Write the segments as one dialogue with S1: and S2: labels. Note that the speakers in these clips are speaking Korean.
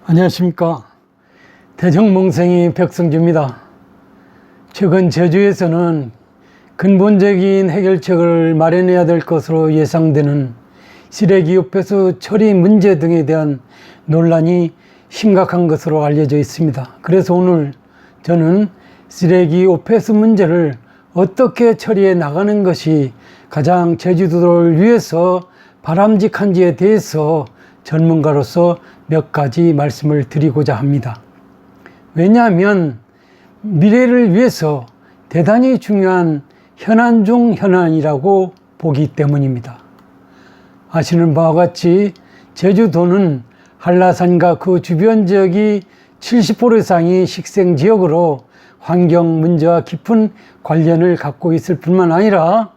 S1: 안녕하십니까. 대정몽생이 백성주입니다. 최근 제주에서는 근본적인 해결책을 마련해야 될 것으로 예상되는 쓰레기 폐수 처리 문제 등에 대한 논란이 심각한 것으로 알려져 있습니다. 그래서 오늘 저는 쓰레기 폐수 문제를 어떻게 처리해 나가는 것이 가장 제주도를 위해서 바람직한지에 대해서 전문가로서 몇 가지 말씀을 드리고자 합니다. 왜냐하면 미래를 위해서 대단히 중요한 현안 중 현안이라고 보기 때문입니다. 아시는 바와 같이 제주도는 한라산과 그 주변 지역이 70% 이상이 식생지역으로 환경 문제와 깊은 관련을 갖고 있을 뿐만 아니라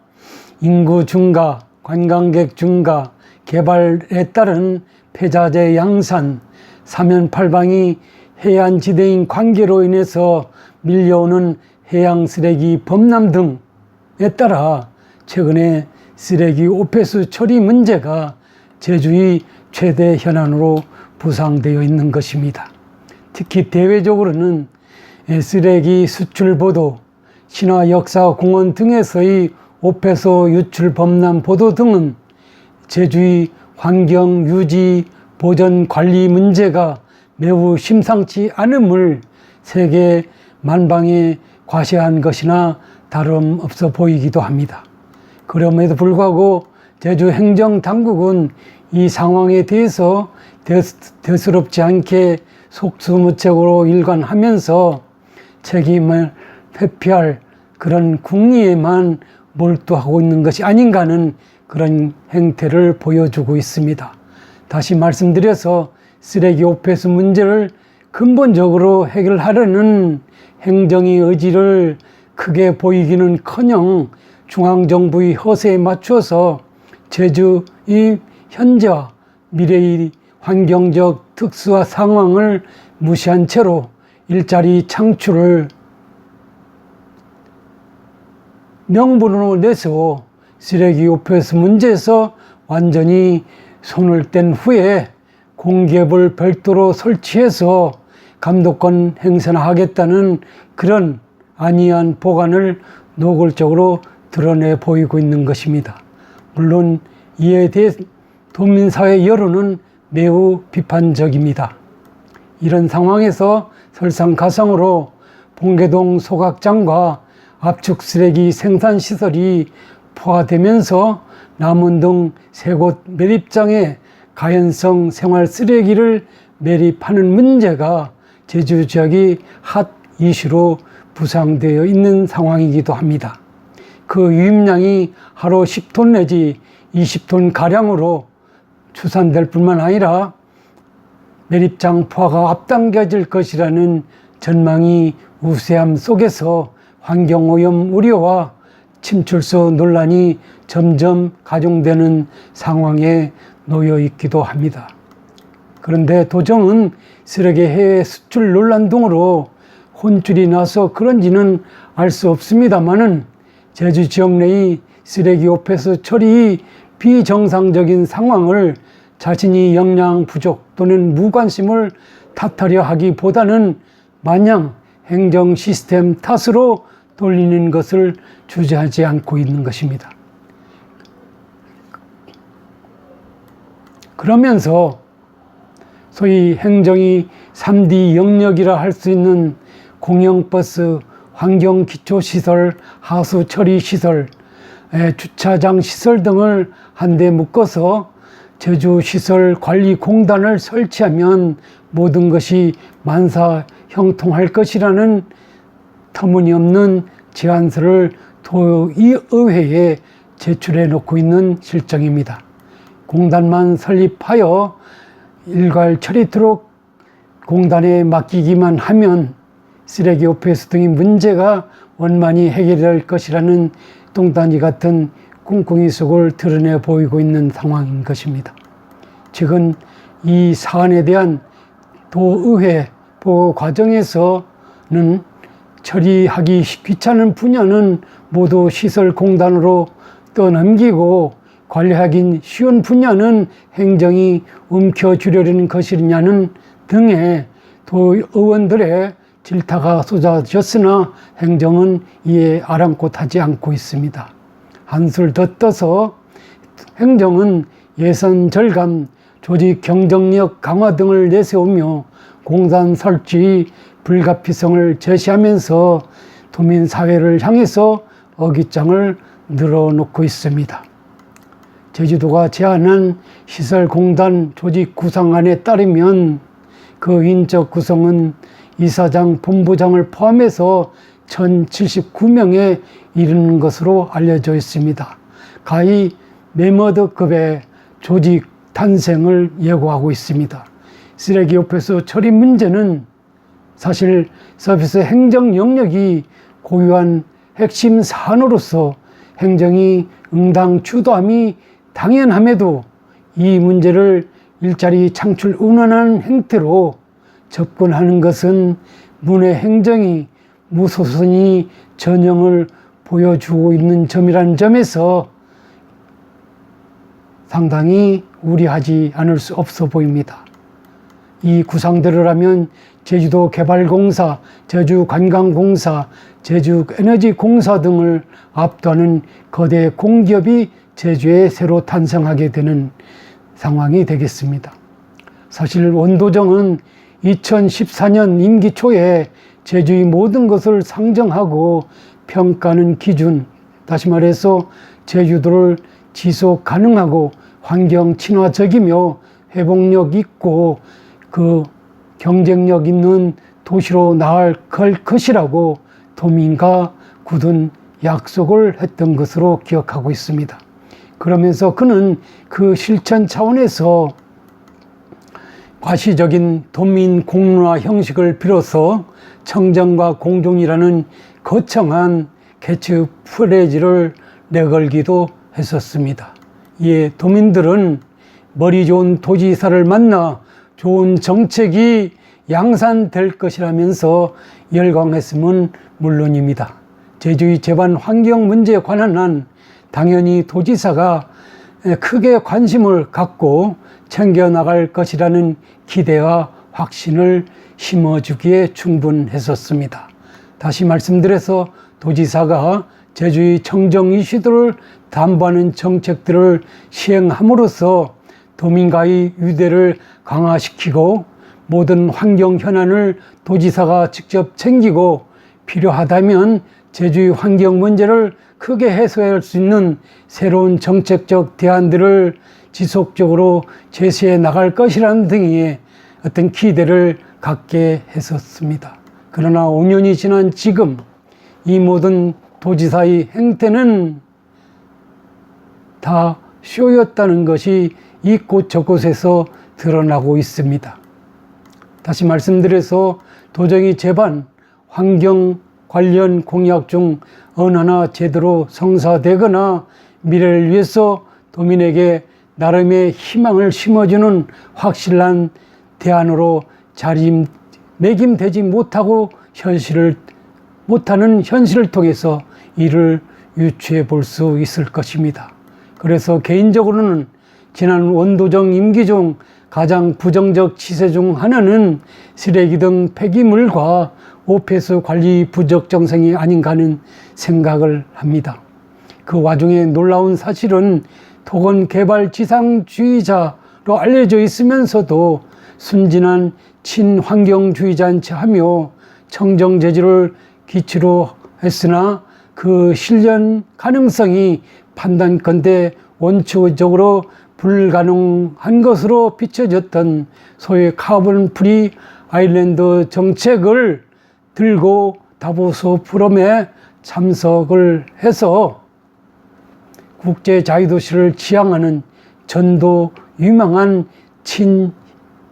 S1: 인구 증가, 관광객 증가, 개발에 따른 폐자재 양산, 사면팔방이 해안지대인 관계로 인해서 밀려오는 해양 쓰레기 범람 등에 따라 최근에 쓰레기 폐수 처리 문제가 제주의 최대 현안으로 부상되어 있는 것입니다. 특히 대외적으로는 쓰레기 수출 보도, 신화 역사 공원 등에서의 폐수 유출 범람 보도 등은 제주의 환경 유지 보전 관리 문제가 매우 심상치 않음을 세계 만방에 과시한 것이나 다름없어 보이기도 합니다. 그럼에도 불구하고 제주 행정당국은 이 상황에 대해서 대수롭지 않게 속수무책으로 일관하면서 책임을 회피할 그런 궁리에만 몰두하고 있는 것이 아닌가 하는 그런 행태를 보여주고 있습니다. 다시 말씀드려서 쓰레기 폐수 문제를 근본적으로 해결하려는 행정의 의지를 크게 보이기는커녕 중앙정부의 허세에 맞추어서 제주의 현재와 미래의 환경적 특수화 상황을 무시한 채로 일자리 창출을 명분으로 내세워 쓰레기 폐수 문제에서 완전히 손을 뗀 후에 공기업을 별도로 설치해서 감독권 행사나 하겠다는 그런 안이한 보관을 노골적으로 드러내 보이고 있는 것입니다. 물론 이에 대해 도민사회 여론은 매우 비판적입니다. 이런 상황에서 설상가상으로 봉계동 소각장과 압축 쓰레기 생산시설이 포화되면서 남원 등 세 곳 매립장에 가연성 생활 쓰레기를 매립하는 문제가 제주 지역이 핫 이슈로 부상되어 있는 상황이기도 합니다. 그 유입량이 하루 10톤 내지 20톤 가량으로 추산될 뿐만 아니라 매립장 포화가 앞당겨질 것이라는 전망이 우세함 속에서 환경오염 우려와 침출소 논란이 점점 가중되는 상황에 놓여 있기도 합니다. 그런데 도정은 쓰레기 해외 수출 논란 등으로 혼쭐이 나서 그런지는 알 수 없습니다만은 제주 지역 내의 쓰레기 폐수 처리의 비정상적인 상황을 자신이 역량 부족 또는 무관심을 탓하려 하기보다는 마냥 행정 시스템 탓으로 돌리는 것을 주저하지 않고 있는 것입니다. 그러면서 소위 행정이 3D 영역이라 할 수 있는 공영버스, 환경기초시설, 하수처리시설, 주차장 시설 등을 한데 묶어서 제주시설관리공단을 설치하면 모든 것이 만사 형통할 것이라는 터무니없는 제안서를 도의회에 제출해 놓고 있는 실정입니다. 공단만 설립하여 일괄 처리토록 공단에 맡기기만 하면 쓰레기 폐수 등의 문제가 원만히 해결될 것이라는 똥단지 같은 꿍꿍이 속을 드러내 보이고 있는 상황인 것입니다. 최근 이 사안에 대한 도의회 보고 과정에서는 처리하기 귀찮은 분야는 모두 시설공단으로 떠넘기고 관리하기 쉬운 분야는 행정이 움켜쥐려는 것이냐는 등의 도의원들의 질타가 쏟아졌으나 행정은 이에 아랑곳하지 않고 있습니다. 한술 더 떠서 행정은 예산 절감, 조직 경쟁력 강화 등을 내세우며 공단 설치 불가피성을 제시하면서 도민사회를 향해서 어깃장을 늘어놓고 있습니다. 제주도가 제안한 시설공단 조직 구성안에 따르면 그 인적 구성은 이사장, 본부장을 포함해서 1079명에 이르는 것으로 알려져 있습니다. 가히 메머드급의 조직 탄생을 예고하고 있습니다. 쓰레기 오폐수 처리 문제는 사실 서비스 행정 영역이 고유한 핵심 사안으로서 행정이 응당 주도함이 당연함에도 이 문제를 일자리 창출 운운하는 행태로 접근하는 것은 문의 행정이 무소선이 전형을 보여주고 있는 점이라는 점에서 상당히 우려하지 않을 수 없어 보입니다. 이 구상대로라면 제주도 개발공사, 제주관광공사, 제주에너지공사 등을 압도하는 거대 공기업이 제주에 새로 탄생하게 되는 상황이 되겠습니다. 사실 원도정은 2014년 임기 초에 제주의 모든 것을 상정하고 평가하는 기준, 다시 말해서 제주도를 지속 가능하고 환경 친화적이며 회복력 있고 그 경쟁력 있는 도시로 나아갈 것이라고 도민과 굳은 약속을 했던 것으로 기억하고 있습니다. 그러면서 그는 그 실천 차원에서 과시적인 도민 공론화 형식을 빌어서 청정과 공존이라는 거창한 캐치프레이즈를 내걸기도 했었습니다. 이에 도민들은 머리 좋은 도지사를 만나 좋은 정책이 양산될 것이라면서 열광했음은 물론입니다. 제주의 제반 환경 문제에 관한 한 당연히 도지사가 크게 관심을 갖고 챙겨나갈 것이라는 기대와 확신을 심어주기에 충분했었습니다. 다시 말씀드려서 도지사가 제주의 청정 이슈들을 담보하는 정책들을 시행함으로써 도민과의 유대를 강화시키고 모든 환경 현안을 도지사가 직접 챙기고 필요하다면 제주의 환경 문제를 크게 해소할 수 있는 새로운 정책적 대안들을 지속적으로 제시해 나갈 것이라는 등의 어떤 기대를 갖게 했었습니다. 그러나 5년이 지난 지금 이 모든 도지사의 행태는 다 쇼였다는 것이 이곳저곳에서 드러나고 있습니다. 다시 말씀드려서 도정이 제반 환경 관련 공약 중 어느 하나 제대로 성사되거나 미래를 위해서 도민에게 나름의 희망을 심어주는 확실한 대안으로 자리매김되지 못하는 현실을 통해서 이를 유추해 볼 수 있을 것입니다. 그래서 개인적으로는 지난 원도정 임기 중 가장 부정적 치세 중 하나는 쓰레기 등 폐기물과 오폐수 관리 부적정성이 아닌가 하는 생각을 합니다. 그 와중에 놀라운 사실은 토건 개발 지상주의자로 알려져 있으면서도 순진한 친환경주의자인 채 하며 청정제주를 기치로 했으나 그 실현 가능성이 판단컨대 원칙적으로 불가능한 것으로 비춰졌던 소위 카본 프리 아일랜드 정책을 들고 다보스 포럼에 참석을 해서 국제자유도시를 지향하는 전도 유망한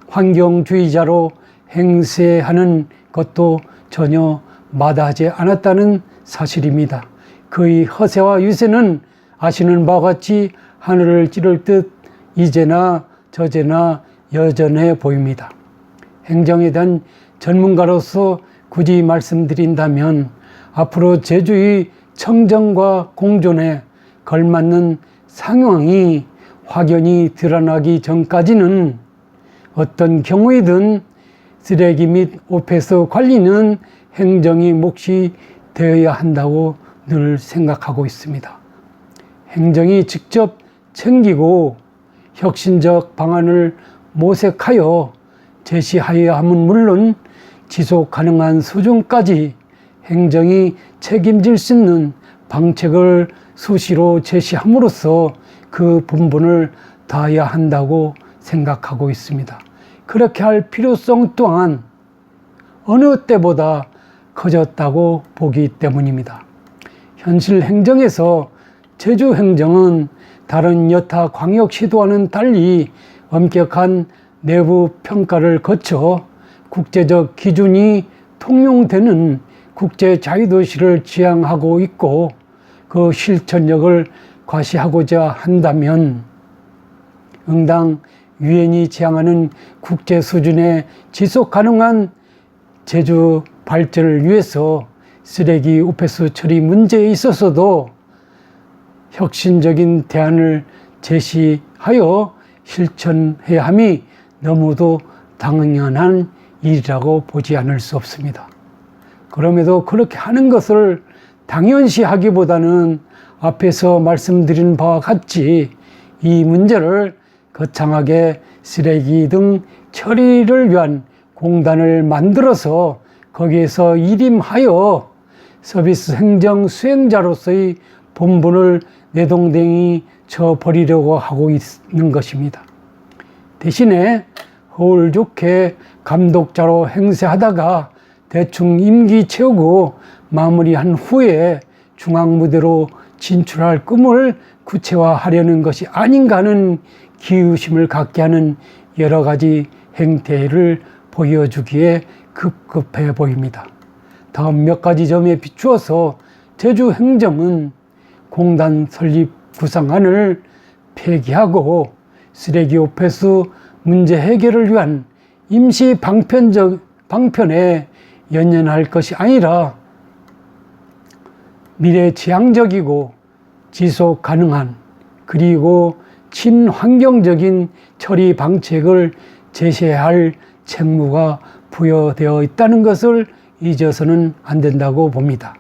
S1: 친환경주의자로 행세하는 것도 전혀 마다하지 않았다는 사실입니다. 그의 허세와 유세는 아시는 바와 같이 하늘을 찌를 듯 이제나 저제나 여전해 보입니다. 행정에 대한 전문가로서 굳이 말씀드린다면 앞으로 제주의 청정과 공존에 걸맞는 상황이 확연히 드러나기 전까지는 어떤 경우이든 쓰레기 및 오폐수 관리는 행정의 몫이 되어야 한다고 늘 생각하고 있습니다. 행정이 직접 챙기고 혁신적 방안을 모색하여 제시하여야 함은 물론 지속 가능한 수준까지 행정이 책임질 수 있는 방책을 수시로 제시함으로써 그 본분을 다해야 한다고 생각하고 있습니다. 그렇게 할 필요성 또한 어느 때보다 커졌다고 보기 때문입니다. 현실 행정에서 제주 행정은 다른 여타 광역시도와는 달리 엄격한 내부 평가를 거쳐 국제적 기준이 통용되는 국제 자유도시를 지향하고 있고 그 실천력을 과시하고자 한다면 응당 유엔이 지향하는 국제 수준의 지속 가능한 제주 발전을 위해서 쓰레기 오폐수 처리 문제에 있어서도 혁신적인 대안을 제시하여 실천해야 함이 너무도 당연한 일이라고 보지 않을 수 없습니다. 그럼에도 그렇게 하는 것을 당연시하기보다는 앞에서 말씀드린 바와 같이 이 문제를 거창하게 쓰레기 등 처리를 위한 공단을 만들어서 거기에서 일임하여 서비스 행정 수행자로서의 본분을 내동댕이 쳐버리려고 하고 있는 것입니다. 대신에 허울 좋게 감독자로 행세하다가 대충 임기 채우고 마무리한 후에 중앙무대로 진출할 꿈을 구체화하려는 것이 아닌가 하는 기우심을 갖게 하는 여러 가지 행태를 보여주기에 급급해 보입니다. 다음 몇 가지 점에 비추어서 제주 행정은 공단 설립 구상안을 폐기하고 쓰레기 오폐수 문제 해결을 위한 임시 방편에 연연할 것이 아니라 미래지향적이고 지속 가능한 그리고 친환경적인 처리 방책을 제시해야 할 책무가 부여되어 있다는 것을 잊어서는 안 된다고 봅니다.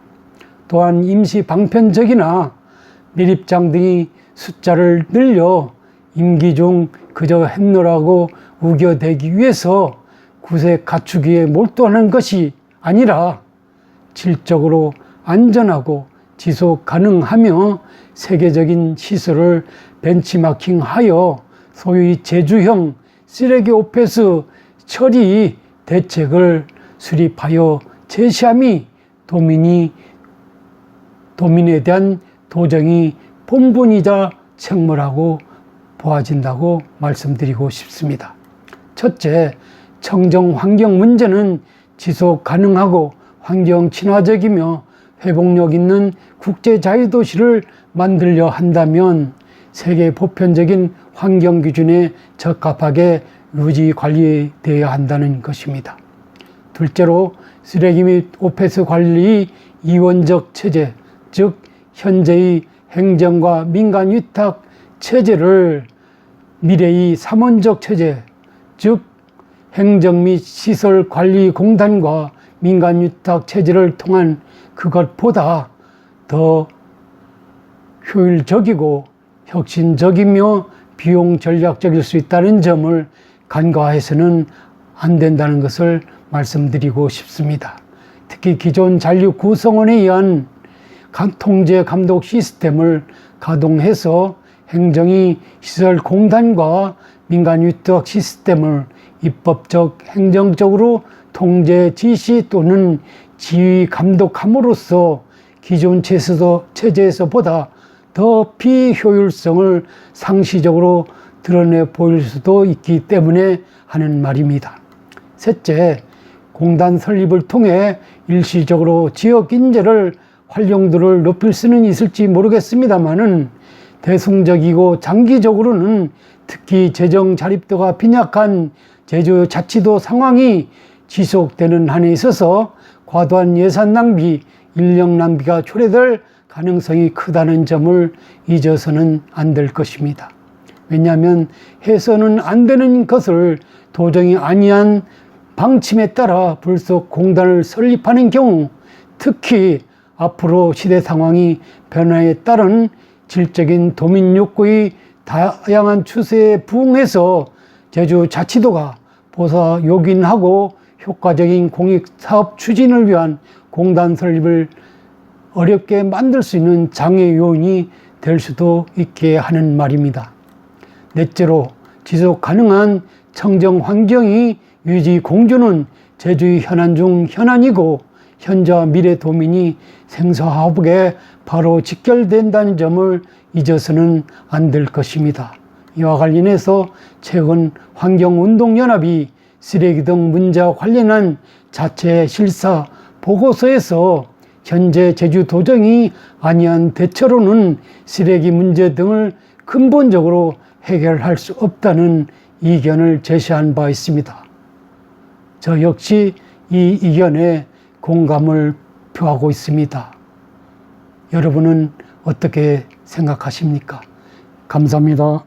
S1: 또한 임시 방편적이나 밀입장 등이 숫자를 늘려 임기 중 그저 했노라고 우겨대기 위해서 구색 갖추기에 몰두하는 것이 아니라 질적으로 안전하고 지속 가능하며 세계적인 시설을 벤치마킹하여 소위 제주형 쓰레기 오폐수 처리 대책을 수립하여 제시함이 도민에 대한 도정이 본분이자 책무라고 보아진다고 말씀드리고 싶습니다. 첫째, 청정 환경 문제는 지속 가능하고 환경 친화적이며 회복력 있는 국제 자유도시를 만들려 한다면 세계 보편적인 환경 기준에 적합하게 유지 관리되어야 한다는 것입니다. 둘째로 쓰레기 및 오폐수 관리 이원적 체제, 즉 현재의 행정과 민간 위탁 체제를 미래의 삼원적 체제, 즉 행정 및 시설 관리 공단과 민간 위탁 체제를 통한 그것보다 더 효율적이고 혁신적이며 비용 전략적일 수 있다는 점을 간과해서는 안 된다는 것을 말씀드리고 싶습니다. 특히 기존 잔류 구성원에 의한 통제 감독 시스템을 가동해서 행정이 시설 공단과 민간 위탁 시스템을 입법적 행정적으로 통제 지시 또는 지휘 감독함으로써 기존 체제에서보다 더 비효율성을 상시적으로 드러내 보일 수도 있기 때문에 하는 말입니다. 셋째, 공단 설립을 통해 일시적으로 지역 인재를 활용도를 높일 수는 있을지 모르겠습니다만은 대승적이고 장기적으로는 특히 재정 자립도가 빈약한 제주자치도 상황이 지속되는 한에 있어서 과도한 예산 낭비, 인력 낭비가 초래될 가능성이 크다는 점을 잊어서는 안 될 것입니다. 왜냐하면 해서는 안 되는 것을 도정이 아니한 방침에 따라 불속 공단을 설립하는 경우, 특히 앞으로 시대 상황이 변화에 따른 질적인 도민 욕구의 다양한 추세에 부응해서 제주자치도가 보사 요긴하고 효과적인 공익사업 추진을 위한 공단 설립을 어렵게 만들 수 있는 장애 요인이 될 수도 있게 하는 말입니다. 넷째로 지속 가능한 청정 환경이 유지 공조는 제주의 현안 중 현안이고 현재와 미래 도민이 생사화복에 바로 직결된다는 점을 잊어서는 안 될 것입니다. 이와 관련해서 최근 환경운동연합이 쓰레기 등 문제와 관련한 자체 실사 보고서에서 현재 제주도정이 아니한 대처로는 쓰레기 문제 등을 근본적으로 해결할 수 없다는 이견을 제시한 바 있습니다. 저 역시 이 의견에 공감을 표하고 있습니다. 여러분은 어떻게 생각하십니까? 감사합니다.